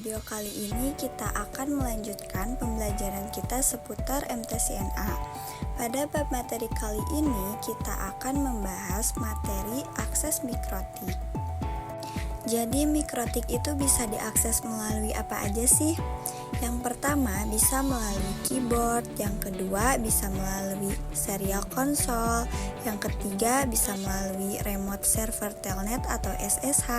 video kali ini kita akan melanjutkan pembelajaran kita seputar MTCNA. Pada bab materi kali ini kita akan membahas materi akses mikrotik. Jadi mikrotik itu bisa diakses melalui apa aja sih? Yang pertama bisa melalui keyboard, yang kedua bisa melalui serial console, yang ketiga bisa melalui remote server telnet atau SSH,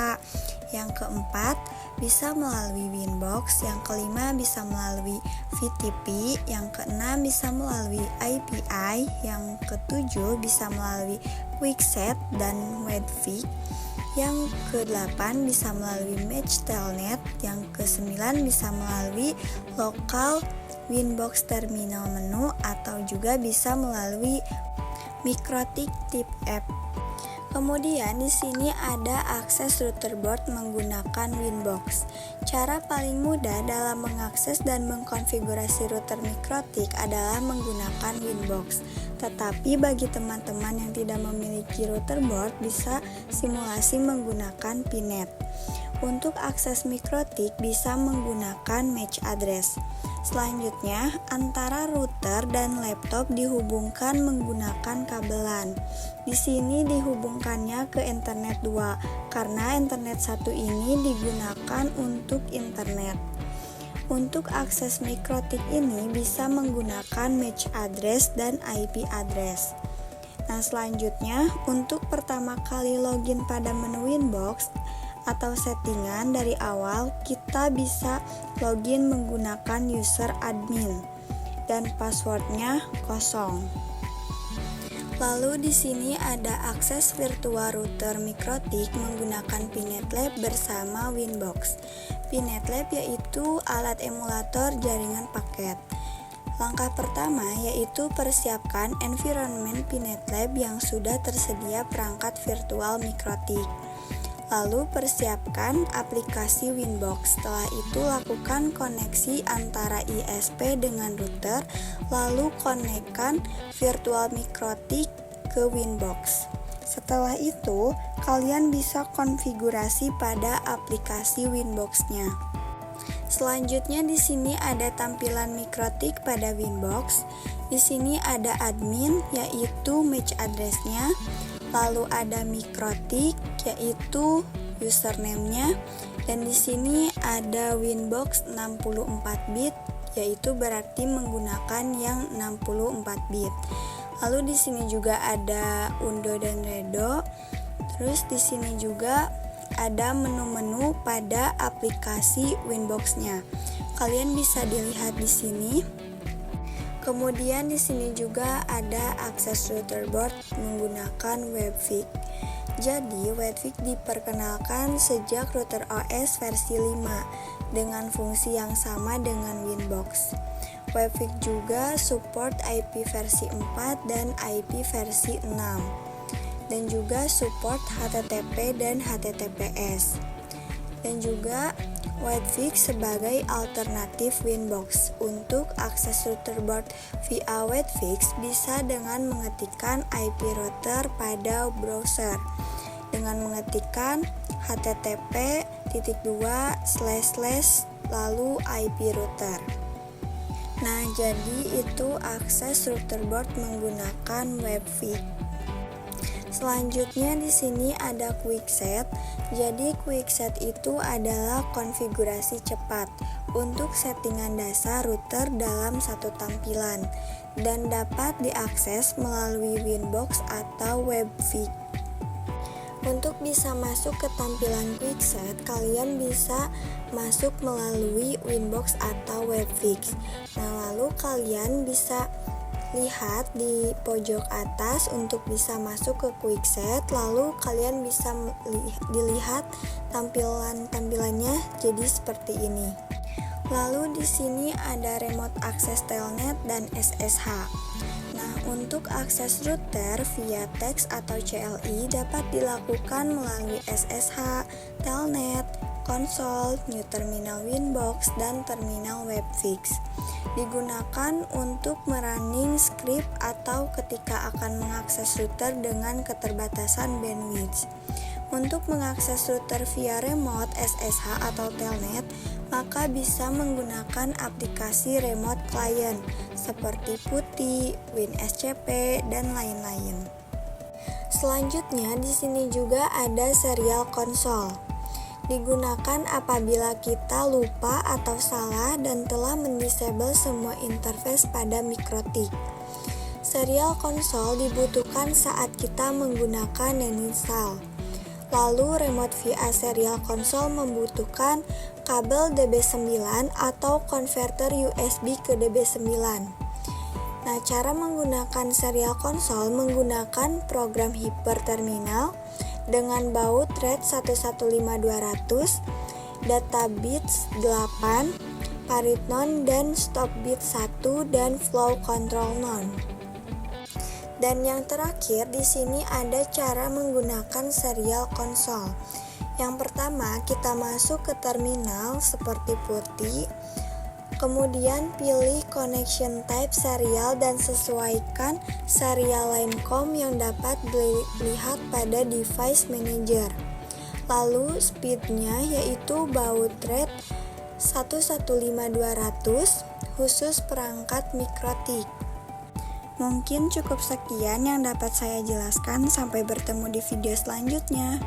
yang keempat bisa melalui Winbox, yang kelima bisa melalui VTP, yang keenam bisa melalui IPI, yang ketujuh bisa melalui QuickSet dan WebVic, yang ke-8 bisa melalui Match Telnet, yang ke-9 bisa melalui Local Winbox Terminal Menu atau juga bisa melalui Mikrotik Tip App. Kemudian di sini ada akses router board menggunakan Winbox. Cara paling mudah dalam mengakses dan mengkonfigurasi router mikrotik adalah menggunakan Winbox. Tetapi bagi teman-teman yang tidak memiliki router board bisa simulasi menggunakan Pinet. Untuk akses mikrotik bisa menggunakan MAC address. Selanjutnya, antara router dan laptop dihubungkan menggunakan kabelan. Di sini dihubungkannya ke internet 2 karena internet 1 ini digunakan untuk internet. Untuk akses mikrotik ini bisa menggunakan MAC address dan IP address. Nah, selanjutnya untuk pertama kali login pada menu Winbox atau settingan dari awal, kita bisa login menggunakan user admin dan passwordnya kosong. Lalu di sini ada akses virtual router mikrotik menggunakan Pinet Lab bersama Winbox. Pinet Lab yaitu alat emulator jaringan paket. Langkah pertama yaitu persiapkan environment Pinet Lab yang sudah tersedia perangkat virtual mikrotik. Lalu persiapkan aplikasi Winbox. Setelah itu lakukan koneksi antara ISP dengan router, lalu konekkan virtual mikrotik ke Winbox. Setelah itu, kalian bisa konfigurasi pada aplikasi Winbox-nya. Selanjutnya di sini ada tampilan mikrotik pada Winbox. Di sini ada admin yaitu MAC address-nya. Lalu ada mikrotik yaitu username-nya, dan di sini ada Winbox 64 bit yaitu berarti menggunakan yang 64 bit. Lalu di sini juga ada Undo dan Redo. Terus di sini juga ada menu-menu pada aplikasi Winbox-nya. Kalian bisa dilihat di sini. Kemudian di sini juga ada akses router board menggunakan WebVic. Jadi WebVic diperkenalkan sejak router OS versi 5 dengan fungsi yang sama dengan Winbox. WebVic juga support IP versi 4 dan IP versi 6 dan juga support HTTP dan HTTPS. Dan juga WebVic sebagai alternatif Winbox. Untuk akses router board via WebVic bisa dengan mengetikkan IP router pada browser dengan mengetikkan http:// lalu IP router. Nah, jadi itu akses router board menggunakan WebVic. Selanjutnya di sini ada QuickSet. Jadi QuickSet itu adalah konfigurasi cepat untuk settingan dasar router dalam satu tampilan dan dapat diakses melalui Winbox atau WebVic. Untuk bisa masuk ke tampilan QuickSet, kalian bisa masuk melalui Winbox atau WebVic. Nah, lalu kalian bisa lihat di pojok atas untuk bisa masuk ke QuickSet, lalu kalian bisa dilihat tampilannya jadi seperti ini. Lalu di sini ada remote access telnet dan SSH. Nah, untuk akses router via teks atau CLI dapat dilakukan melalui SSH, telnet, konsol, new terminal Winbox, dan terminal WebVic. Digunakan untuk merunning script atau ketika akan mengakses router dengan keterbatasan bandwidth. Untuk mengakses router via remote SSH atau telnet, maka bisa menggunakan aplikasi remote client seperti PuTTY, WinSCP, dan lain-lain. Selanjutnya, di sini juga ada serial console. Digunakan apabila kita lupa atau salah dan telah mendisable semua interface pada mikrotik. Serial console dibutuhkan saat kita menggunakan uninstall. Lalu remote via serial console membutuhkan kabel DB9 atau konverter USB ke DB9. Nah, cara menggunakan serial console menggunakan program hyperterminal dengan baud rate 115200, data bits 8, parit non dan stop bit 1 dan flow control non. Dan yang terakhir di sini ada cara menggunakan serial console. Yang pertama, kita masuk ke terminal seperti PuTTY. Kemudian pilih connection type serial dan sesuaikan serial line COM yang dapat dilihat pada device manager. Lalu speednya yaitu baud rate 115200 khusus perangkat mikrotik. Mungkin cukup sekian yang dapat saya jelaskan. Sampai bertemu di video selanjutnya.